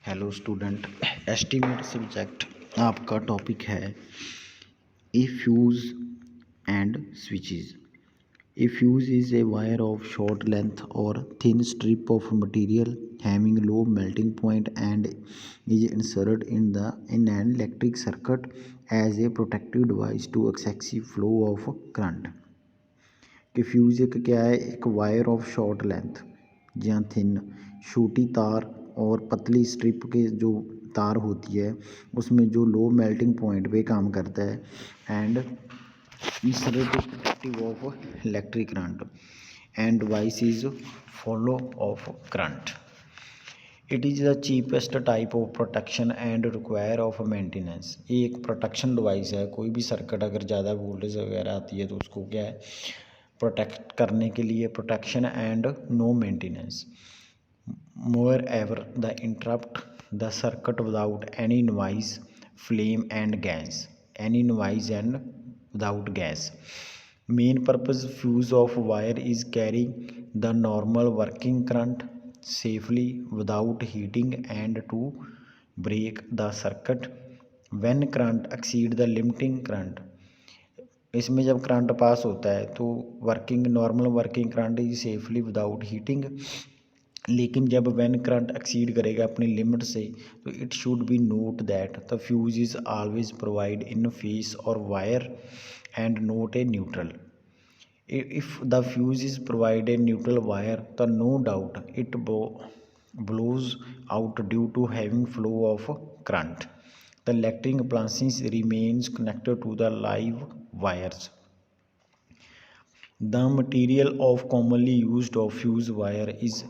Hello student, estimate subject आपका topic है a fuse and switches. A fuse is a wire of short length or thin strip of material having low melting point and is inserted in an electric circuit as a protective device to excessive flow of current। कि fuse एक क्या है, एक wire of short length या thin छोटी तार और पतली स्ट्रिप के जो तार होती है उसमें जो लो मेल्टिंग पॉइंट पे काम करता है and insertive of electric current and device is follow of current. It is the cheapest type of protection and require of maintenance. ये एक प्रोटेक्शन डिवाइस है। कोई भी सर्किट अगर ज़्यादा वोल्टेज वगैरह आती है तो उसको क्या है, प्रोटेक्ट करने के लिए protection and no maintenance. Moreover the interrupt the circuit without any noise flame and gas any noise and without gas. Main purpose fuse of wire is carrying the normal working current safely without heating and to break the circuit when current exceed the limiting current। इसमें जब current pass होता है तो normal working current is safely without heating, लेकिन जब when current exceed करेगा अपनी limit से तो it should be note that the fuse is always provide in phase और wire and not a neutral. If the fuse is provide a neutral wire तो no doubt it blows out due to having flow of current। The electric appliances remains connected to the live wires। The material of commonly used of fuse wire is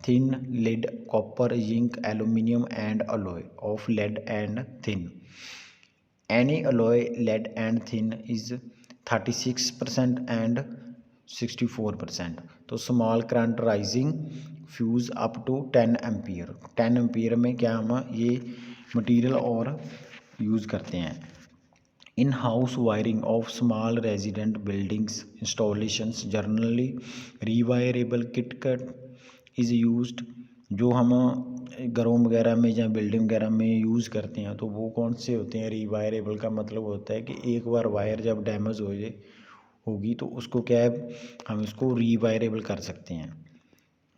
thin lead, copper, zinc, aluminum and alloy of lead and thin। Any alloy lead and thin is 36% and 64%। तो small current rising fuse up to 10 ampere. 10 ampere में क्या हम ये material और use करते हैं। In house wiring of small resident buildings installations generally rewirable kit is used. जो हम घरों वगैरह में या बिल्डिंग वगैरह में यूज़ करते हैं तो वो कौन से होते हैं। रीवायरेबल का मतलब होता है कि एक बार वायर जब डैमेज होगी तो उसको क्या है, हम इसको रीवायरेबल कर सकते हैं।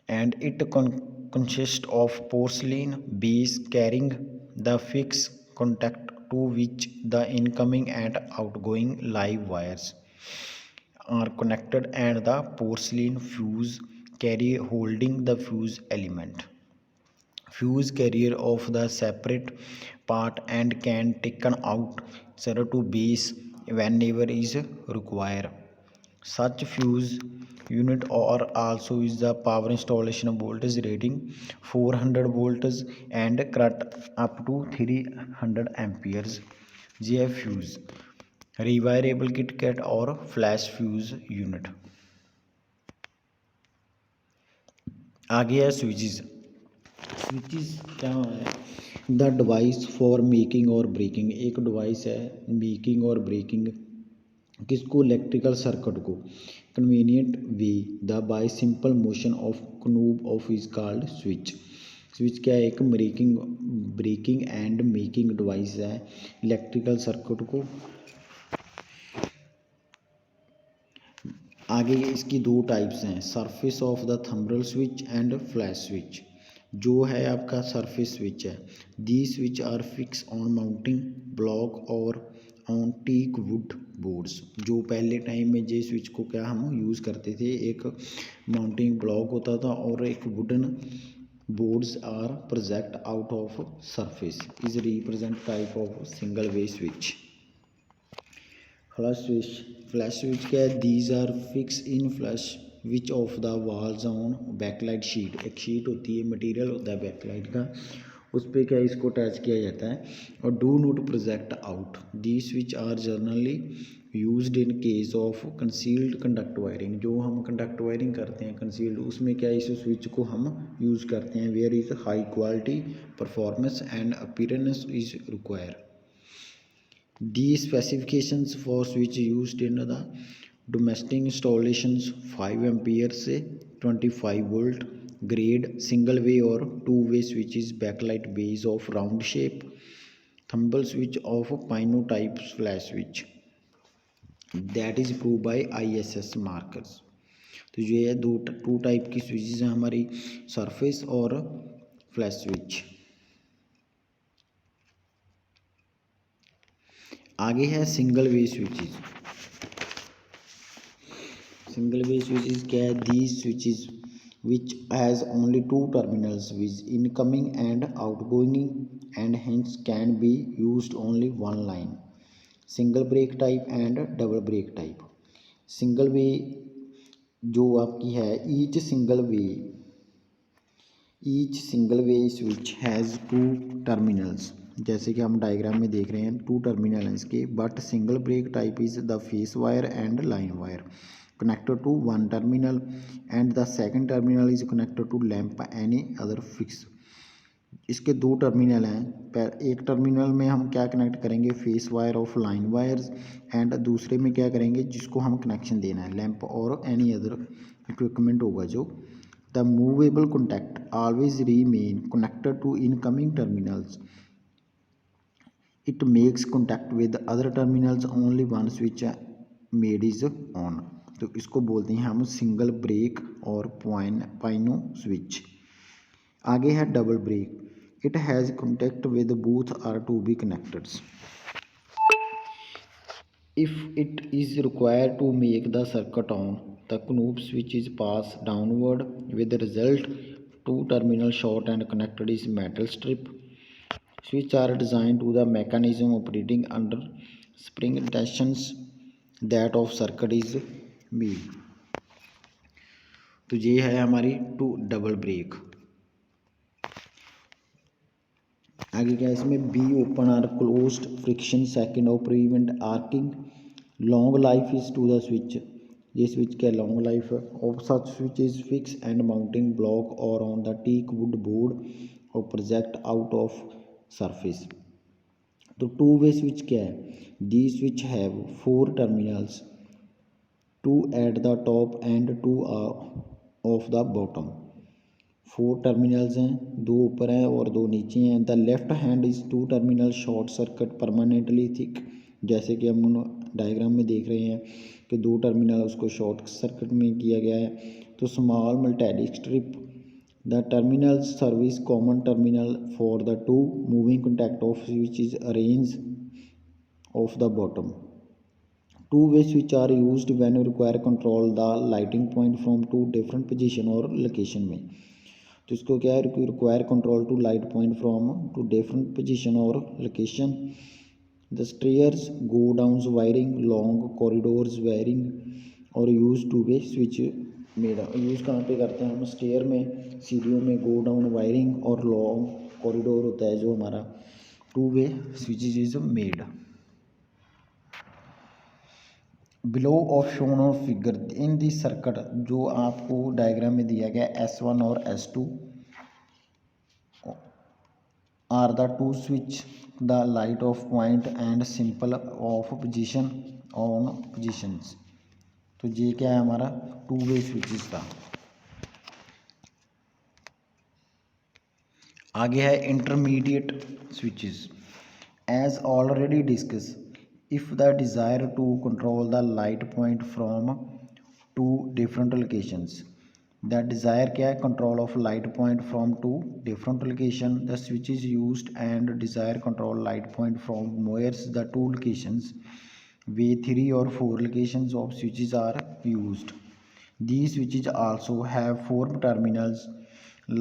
And it consist of porcelain base carrying the fix contact to which the incoming and outgoing live wires are connected and the porcelain fuse carrier holding the fuse element। Fuse carrier of the separate part and can taken out zero to base whenever is required। Such fuse unit or also is the power installation voltage rating 400 volts and current up to 300 amperes। ये fuse rewirable kit और flash fuse unit. आगे है switches. Switches क्या है, the device for making और breaking. एक device है making और ब्रेकिंग किसको, इलेक्ट्रिकल सर्किट को convenient way the by simple motion of knob of is called switch. Switch क्या है, एक ब्रेकिंग एंड मेकिंग डिवाइस है इलेक्ट्रिकल सर्किट को। आगे इसकी दो टाइप्स हैं, surface of the tumbler switch and flash switch. जो है आपका सरफेस स्विच है, the switch are fix on mounting block और ऑन टीक वुड बोर्ड्स। जो पहले टाइम में जे स्विच को क्या हम यूज़ करते थे, एक माउंटिंग ब्लॉक होता था और एक wooden boards are project out of surface is represent type of single way switch. Flash switch. Flash switch क्या है, these are fix in flash which of the walls on backlight sheet. एक sheet होती है, material होता है backlight का, उस पर क्या इसको अटैच किया जाता है और do not project out. The switch are generally used in case of concealed conduct wiring. जो हम कंडक्ट वायरिंग करते हैं कंसील्ड, उसमें क्या इस स्विच को हम यूज़ करते हैं where is high quality performance and appearance is require. The specifications for switch used in the domestic installations 5 ampere से 25 volt grade, single way or two-way switches, backlight base of round shape, thimble switch of pino type flash switch that is approved by ISS markers। तो ये है to type की switches हैं हमारी, surface और flash switch. आगे है single way switches. Single way switches क्या है? These switches which has only two terminals with incoming and outgoing and hence can be used only one line, single break type and double break type। Single way जो आपकी है, each single way switch has two terminals, जैसे कि हम diagram में देख रहे हैं, टू टर्मिनल हैं इसके। But single break type is the phase wire and line wire connected to one terminal and the second terminal is connected to lamp any other fix। इसके दो टर्मिनल हैं, एक टर्मिनल में हम क्या कनेक्ट करेंगे? Face wire of line wires, and दूसरे में क्या करेंगे? जिसको हम कनेक्शन देना है लैंप और एनी अदर इक्विपमेंट होगा जो। The movable contact always remain connected to incoming terminals, it makes contact with other terminals only one switch made is on. तो इसको बोलते हैं हम सिंगल ब्रेक और पाइनो स्विच। आगे है double break, it has contact with both are to be connected. If it is required to make the circuit on the knob switch is pass downward with the result two terminal short and connected is metal strip switch are designed to the mechanism operating under spring tensions that of circuit is made। तो ये है हमारी to double break. आगे क्या है इसमें? Be open or closed, friction second और prevent arcing, long life is to the switch. ये स्विच क्या लॉन्ग लाइफ है। Of such switch is fix and mounting block और on the teak wood board और प्रोजेक्ट आउट ऑफ सरफेस। तो two way switch क्या है? The switch have four terminals, two at the top and two of the bottom. Four terminals हैं, दो ऊपर हैं और दो नीचे हैं। The left hand is two terminal short circuit permanently thick, जैसे कि हम डायग्राम में देख रहे हैं कि दो टर्मिनल उसको शॉर्ट सर्किट में किया गया है। तो small metallic strip, the terminal service common terminal for the two moving contact of switch is arrange of the bottom. Two-way switch are used when you require control the lighting point from two different position or location में। तो इसको क्या है? Require control to light point from two different position और location. The stairs go down wiring, long corridors wiring और use two way switch made. Use कहाँ पे करते हैं हम? स्टेयर में, सीढ़ियों में गो डाउन वायरिंग और लॉन्ग कॉरिडोर होता है जो हमारा two way switches is made. Below of shown और फिगर इन दिस सर्किट, जो आपको डायग्राम में दिया गया S1 और S2 are the two switch the light off point and simple off position on positions. तो ये क्या है हमारा? टू वे स्विचेस का। आगे है intermediate switches. As already discuss, if the desire to control the light point from two different locations, the desire क्या है? control of light point from two different location, the switch is used and desire control light point from where's the two locations, way 3 or 4 locations of switches are used। These switches also have four terminals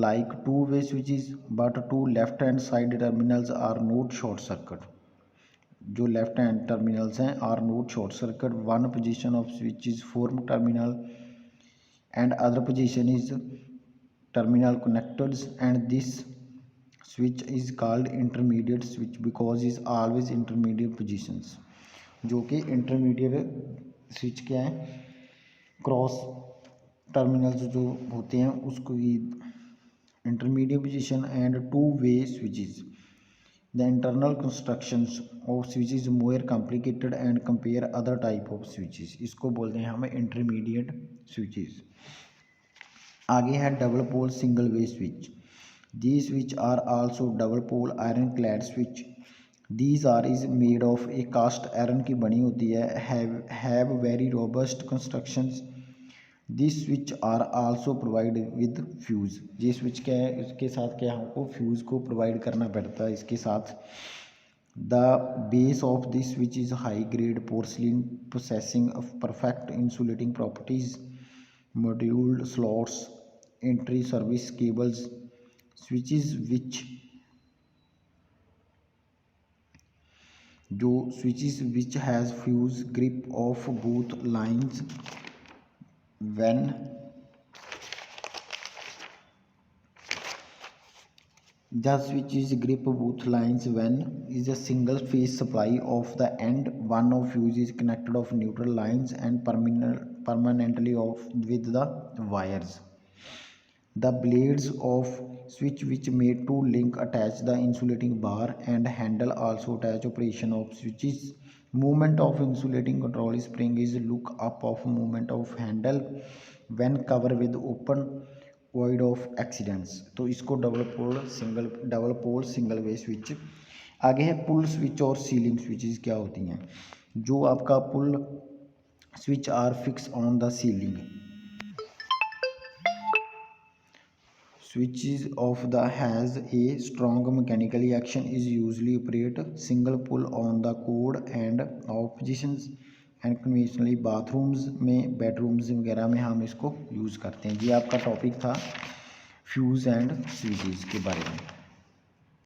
like two-way switches, but two left-hand side terminals are not short circuit। जो left hand terminals हैं are not short circuit. One position of switch is form terminal and other position is terminal connected and this switch is called intermediate switch because is always intermediate positions. जो कि intermediate switch क्या है? Cross terminals जो होते हैं उसको intermediate position and two way switches. The internal constructions of switches is more complicated and compare other type of switches। इसको बोलते हैं हमें intermediate switches। आगे है double pole single way switch. These switch are also double pole iron clad switch. These are is made of a cast iron की बनी होती है, have very robust constructions. This switch are also provide with fuse. ये switch क्या है, इसके साथ क्या हमको फ्यूज़ को प्रोवाइड करना पड़ता है इसके साथ। The base of this switch is high grade porcelain possessing of perfect insulating properties, moduled slots, entry service cables, switches which has fuse grip of both lines when the switches grip both lines when is a single phase supply of the end one of fuse is connected of neutral lines and permanently off with the wires. The blades of switch which made to link attach the insulating bar and handle also attach operation of switches. Movement of insulating control spring is look up of movement of handle when covered with open void of accidents। तो इसको double pole single way switch. आगे है pull switch और ceiling switches क्या होती हैं। जो आपका pull switch are fix on the ceiling. Switches of the has a strong mechanical action is usually operate single pull on the cord and off positions and conventionally bathrooms में bedrooms वगैरह में हम इसको यूज़ करते हैं। ये आपका topic था फ्यूज़ एंड स्विचेस के बारे में।